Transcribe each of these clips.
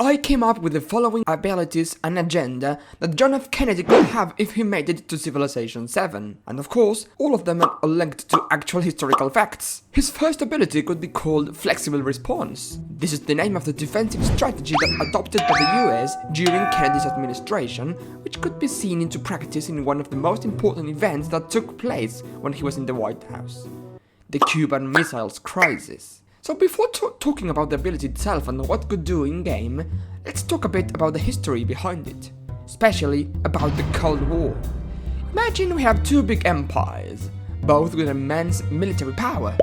I came up with the following abilities and agenda that John F. Kennedy could have if he made it to Civilization 7. And of course, all of them are linked to actual historical facts. His first ability could be called Flexible Response. This is the name of the defensive strategy that adopted by the US during Kennedy's administration, which could be seen into practice in one of the most important events that took place when he was in the White House: the Cuban Missiles Crisis. So before talking about the ability itself and what it could do in-game, let's talk a bit about the history behind it, especially about the Cold War. Imagine we have two big empires, both with immense military power.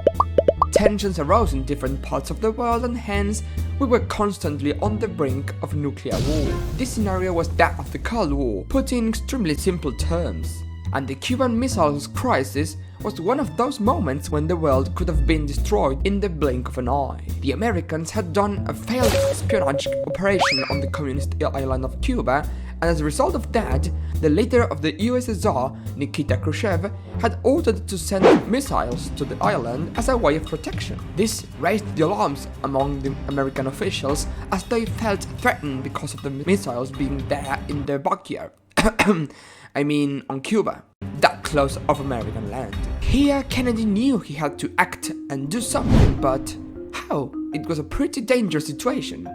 Tensions arose in different parts of the world and hence we were constantly on the brink of nuclear war. This scenario was that of the Cold War, put in extremely simple terms. And the Cuban Missiles Crisis was one of those moments when the world could have been destroyed in the blink of an eye. The Americans had done a failed espionage operation on the communist island of Cuba, and as a result of that, the leader of the USSR, Nikita Khrushchev, had ordered to send missiles to the island as a way of protection. This raised the alarms among the American officials as they felt threatened because of the missiles being there in their backyard. I mean, on Cuba, that close of American land. Here, Kennedy knew he had to act and do something, but how? It was a pretty dangerous situation.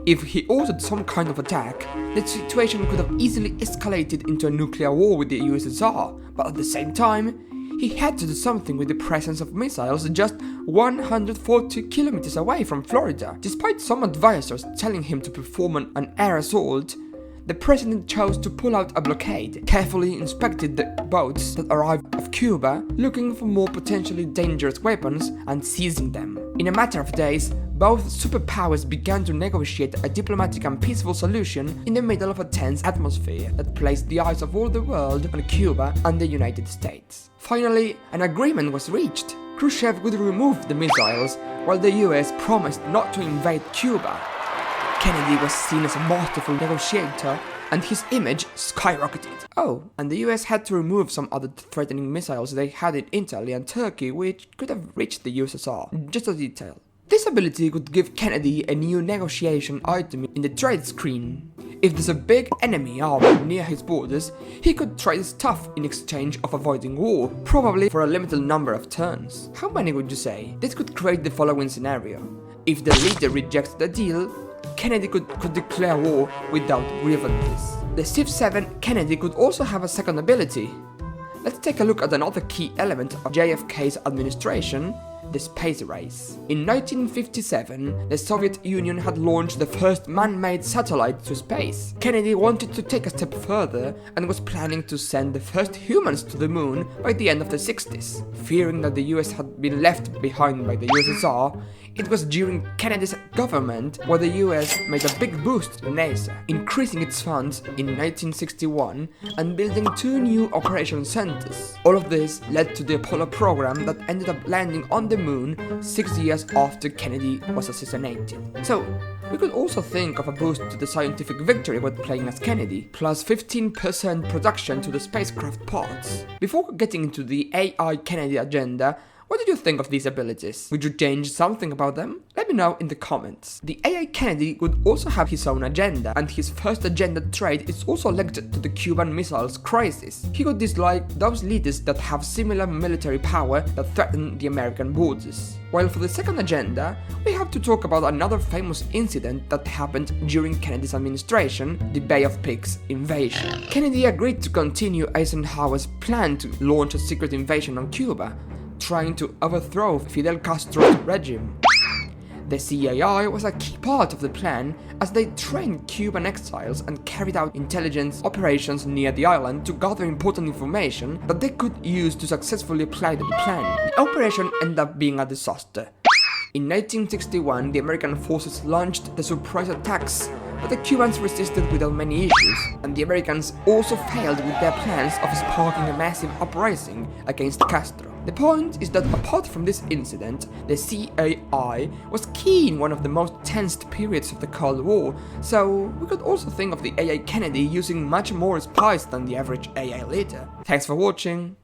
If he ordered some kind of attack, the situation could have easily escalated into a nuclear war with the USSR, but at the same time, he had to do something with the presence of missiles just 140 kilometers away from Florida. Despite some advisors telling him to perform an air assault, the president chose to pull out a blockade, carefully inspected the boats that arrived off Cuba, looking for more potentially dangerous weapons and seizing them. In a matter of days, both superpowers began to negotiate a diplomatic and peaceful solution in the middle of a tense atmosphere that placed the eyes of all the world on Cuba and the United States. Finally, an agreement was reached. Khrushchev would remove the missiles, while the US promised not to invade Cuba. Kennedy was seen as a masterful negotiator, and his image skyrocketed. Oh, and the US had to remove some other threatening missiles they had in Italy and Turkey, which could have reached the USSR. Just a detail. This ability could give Kennedy a new negotiation item in the trade screen. If there's a big enemy army near his borders, he could trade stuff in exchange of avoiding war, probably for a limited number of turns. How many would you say? This could create the following scenario. If the leader rejects the deal, Kennedy could declare war without grievances. The Civ 7 Kennedy could also have a second ability. Let's take a look at another key element of JFK's administration: the space race. In 1957, the Soviet Union had launched the first man-made satellite to space. Kennedy wanted to take a step further and was planning to send the first humans to the moon by the end of the 60s. Fearing that the US had been left behind by the USSR, it was during Kennedy's government where the US made a big boost to NASA, increasing its funds in 1961 and building two new operation centers. All of this led to the Apollo program that ended up landing on the moon 6 years after Kennedy was assassinated. So, we could also think of a boost to the scientific victory when playing as Kennedy, plus 15% production to the spacecraft parts. Before getting into the AI Kennedy agenda, what did you think of these abilities? Would you change something about them? Let me know in the comments. The AI Kennedy would also have his own agenda, and his first agenda trait is also linked to the Cuban Missiles Crisis. He could dislike those leaders that have similar military power that threaten the American borders. While for the second agenda, we have to talk about another famous incident that happened during Kennedy's administration, the Bay of Pigs invasion. Kennedy agreed to continue Eisenhower's plan to launch a secret invasion on Cuba, trying to overthrow Fidel Castro's regime. The CAI was a key part of the plan as they trained Cuban exiles and carried out intelligence operations near the island to gather important information that they could use to successfully apply the plan. The operation ended up being a disaster. In 1961, the American forces launched the surprise attacks, but the Cubans resisted without many issues, and the Americans also failed with their plans of sparking a massive uprising against Castro. The point is that apart from this incident, the CAI was key in one of the most tensed periods of the Cold War, so we could also think of the AI Kennedy using much more spice than the average AI leader. Thanks for watching!